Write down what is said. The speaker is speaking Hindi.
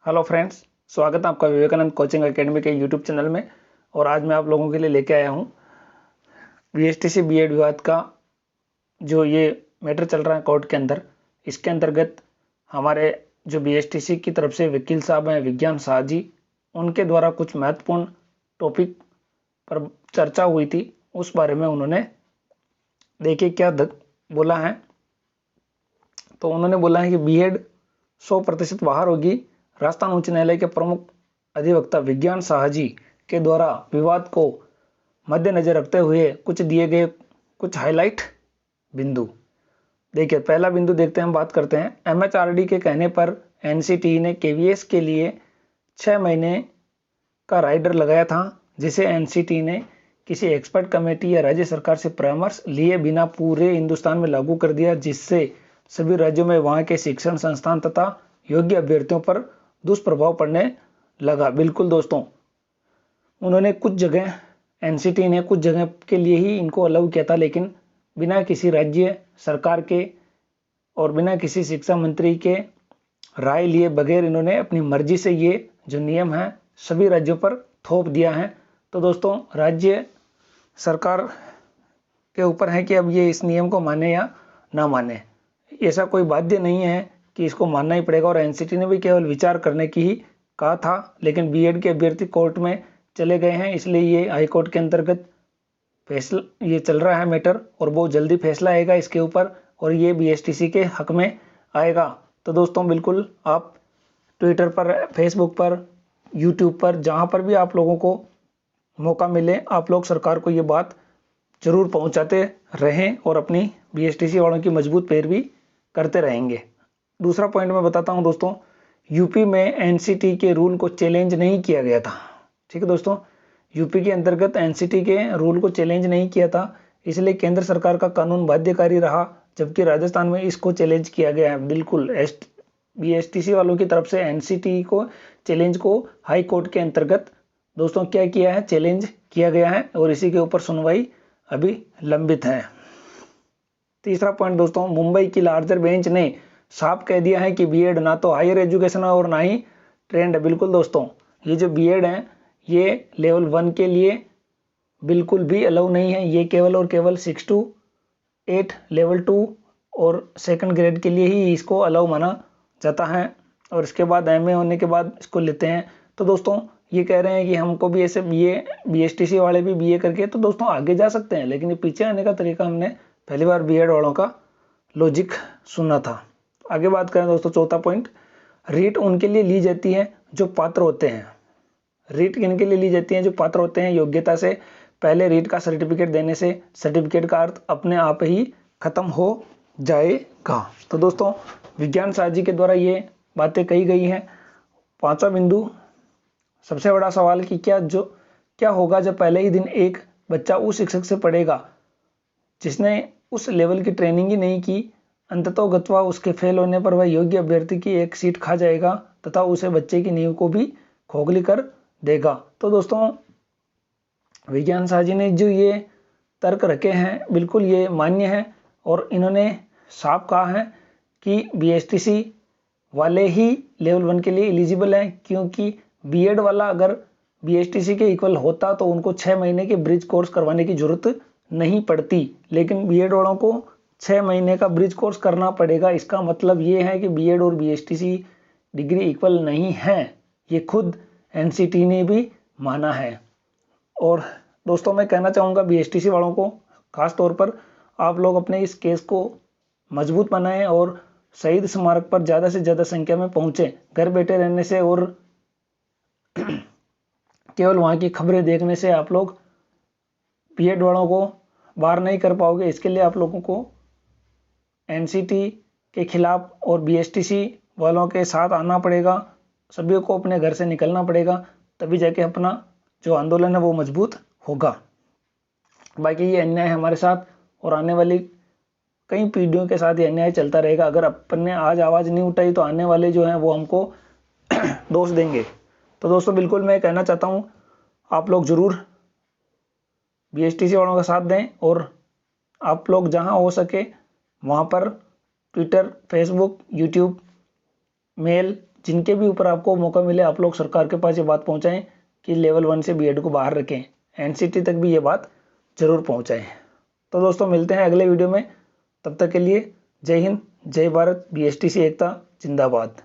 हेलो फ्रेंड्स, स्वागत है आपका विवेकानंद कोचिंग एकेडमी के यूट्यूब चैनल में। और आज मैं आप लोगों के लिए लेके आया हूँ बीएसटीसी बीएड विवाद का जो ये मैटर चल रहा है कोर्ट के अंदर। इसके अंतर्गत हमारे जो बीएसटीसी की तरफ से वकील साहब हैं विज्ञान शाह जी, उनके द्वारा कुछ महत्वपूर्ण टॉपिक पर चर्चा हुई थी। उस बारे में उन्होंने देखिए क्या बोला है। तो उन्होंने बोला है कि बीएड 100% बाहर होगी। राजस्थान उच्च न्यायालय के प्रमुख अधिवक्ता विज्ञान शाह जी के द्वारा विवाद को मद्देनजर रखते हुए कुछ दिए गए कुछ हाईलाइट बिंदु। देखिए पहला बिंदु देखते हैं, हम बात करते हैं। एमएचआरडी के कहने पर एनसीटी ने केवीएस के लिए 6 महीने का राइडर लगाया था, जिसे एनसीटी ने किसी एक्सपर्ट कमेटी या राज्य सरकार से परामर्श लिए बिना पूरे हिंदुस्तान में लागू कर दिया, जिससे सभी राज्यों में वहां के शिक्षण संस्थान तथा योग्य अभ्यर्थियों पर दुष्प्रभाव पड़ने लगा। बिल्कुल दोस्तों, उन्होंने कुछ जगह एनसीटी ने कुछ जगह के लिए ही इनको अलाउ किया था, लेकिन बिना किसी राज्य सरकार के और बिना किसी शिक्षा मंत्री के राय लिए बगैर इन्होंने अपनी मर्जी से ये जो नियम है सभी राज्यों पर थोप दिया है। तो दोस्तों, राज्य सरकार के ऊपर है कि अब ये इस नियम को माने या ना माने। ऐसा कोई बाध्य नहीं है कि इसको मानना ही पड़ेगा। और एनसीटी ने भी केवल विचार करने की ही कहा था, लेकिन बीएड के अभ्यर्थी कोर्ट में चले गए हैं, इसलिए ये हाई कोर्ट के अंतर्गत फैसला ये चल रहा है मैटर, और बहुत जल्दी फैसला आएगा इसके ऊपर और ये बीएसटीसी के हक में आएगा। तो दोस्तों, बिल्कुल आप ट्विटर पर, फेसबुक पर, यूट्यूब पर, जहाँ पर भी आप लोगों को मौका मिले, आप लोग सरकार को ये बात जरूर पहुंचाते रहें और अपनी बीएसटीसी वालों की मजबूत पैरवी करते रहेंगे। दूसरा पॉइंट मैं बताता हूं दोस्तों, यूपी में एनसीटी के रूल को चैलेंज नहीं किया गया था। ठीक है दोस्तों, यूपी के अंतर्गत एनसीटी के रूल को चैलेंज नहीं किया था, इसलिए केंद्र सरकार का कानून बाध्यकारी रहा, जबकि राजस्थान में इसको चैलेंज किया गया है। बिल्कुल बीएसटीसी वालों की तरफ से एनसीटी को चैलेंज को हाई कोर्ट के अंतर्गत दोस्तों क्या किया है, चैलेंज किया गया है, और इसी के ऊपर सुनवाई अभी लंबित है। तीसरा पॉइंट दोस्तों, मुंबई की लार्जर बेंच ने साफ कह दिया है कि बीएड ना तो हायर एजुकेशन है और ना ही ट्रेंड है। बिल्कुल दोस्तों, ये जो बीएड है ये लेवल 1 के लिए बिल्कुल भी अलाउ नहीं है। ये केवल और केवल 6 to 8 लेवल 2 और सेकंड ग्रेड के लिए ही इसको अलाउ माना जाता है, और इसके बाद एमए होने के बाद इसको लेते हैं। तो दोस्तों, ये कह रहे हैं कि हमको भी ऐसे बीएसटीसी वाले भी बीए करके तो दोस्तों आगे जा सकते हैं, लेकिन ये पीछे आने का तरीका हमने पहली बार बीएड वालों का लॉजिक सुना था। आगे बात करें दोस्तों, चौथा पॉइंट, रीट उनके लिए ली जाती है जो पात्र होते हैं। रीट किनके लिए ली जाती है? जो पात्र होते हैं योग्यता से। पहले रीट का सर्टिफिकेट देने से सर्टिफिकेट का अर्थ अपने आप ही खत्म हो जाएगा। तो दोस्तों, विज्ञान शाह जी के द्वारा ये बातें कही गई हैं। पांचवा बिंदु, सबसे बड़ा सवाल कि क्या होगा जब पहले ही दिन एक बच्चा उस शिक्षक से पढ़ेगा जिसने उस लेवल की ट्रेनिंग ही नहीं की। अंततोगत्वा उसके फेल होने पर वह योग्य अभ्यर्थी की एक सीट खा जाएगा तथा उसे बच्चे की नींव को भी खोखली कर देगा। तो दोस्तों, विज्ञान शाह जी ने जो ये तर्क रखे हैं बिल्कुल ये मान्य है, और इन्होंने साफ कहा है कि बीएसटीसी वाले ही लेवल 1 के लिए एलिजिबल है, क्योंकि बीएड वाला अगर बीएसटीसी के इक्वल होता तो उनको 6 महीने के ब्रिज कोर्स करवाने की जरूरत नहीं पड़ती, लेकिन बीएड वालों को 6 महीने का ब्रिज कोर्स करना पड़ेगा। इसका मतलब ये है कि बीएड और बीएसटीसी डिग्री इक्वल नहीं है, ये खुद एनसीटी ने भी माना है। और दोस्तों, मैं कहना चाहूँगा बीएसटीसी वालों को, खास तौर पर आप लोग अपने इस केस को मजबूत बनाएं और शहीद स्मारक पर ज़्यादा से ज़्यादा संख्या में पहुँचे। घर बैठे रहने से और केवल वहाँ की खबरें देखने से आप लोग बीएड वालों को बाहर नहीं कर पाओगे। इसके लिए आप लोगों को एनसीटी के खिलाफ और बीएसटीसी वालों के साथ आना पड़ेगा। सभी को अपने घर से निकलना पड़ेगा, तभी जाके अपना जो आंदोलन है वो मजबूत होगा। बाकी ये अन्याय हमारे साथ और आने वाली कई पीढ़ियों के साथ ये अन्याय चलता रहेगा। अगर अपन ने आज आवाज़ नहीं उठाई तो आने वाले जो हैं वो हमको दोष देंगे। तो दोस्तों, बिल्कुल मैं कहना चाहता हूँ आप लोग ज़रूर बीएसटीसी वालों का साथ दें, और आप लोग जहाँ हो सके वहाँ पर ट्विटर, फेसबुक, यूट्यूब, मेल जिनके भी ऊपर आपको मौका मिले आप लोग सरकार के पास ये बात पहुंचाएं कि लेवल 1 से बीएड को बाहर रखें, एनसीटी तक भी ये बात जरूर पहुंचाएं। तो दोस्तों मिलते हैं अगले वीडियो में, तब तक के लिए जय हिंद, जय भारत, बीएसटीसी एकता जिंदाबाद।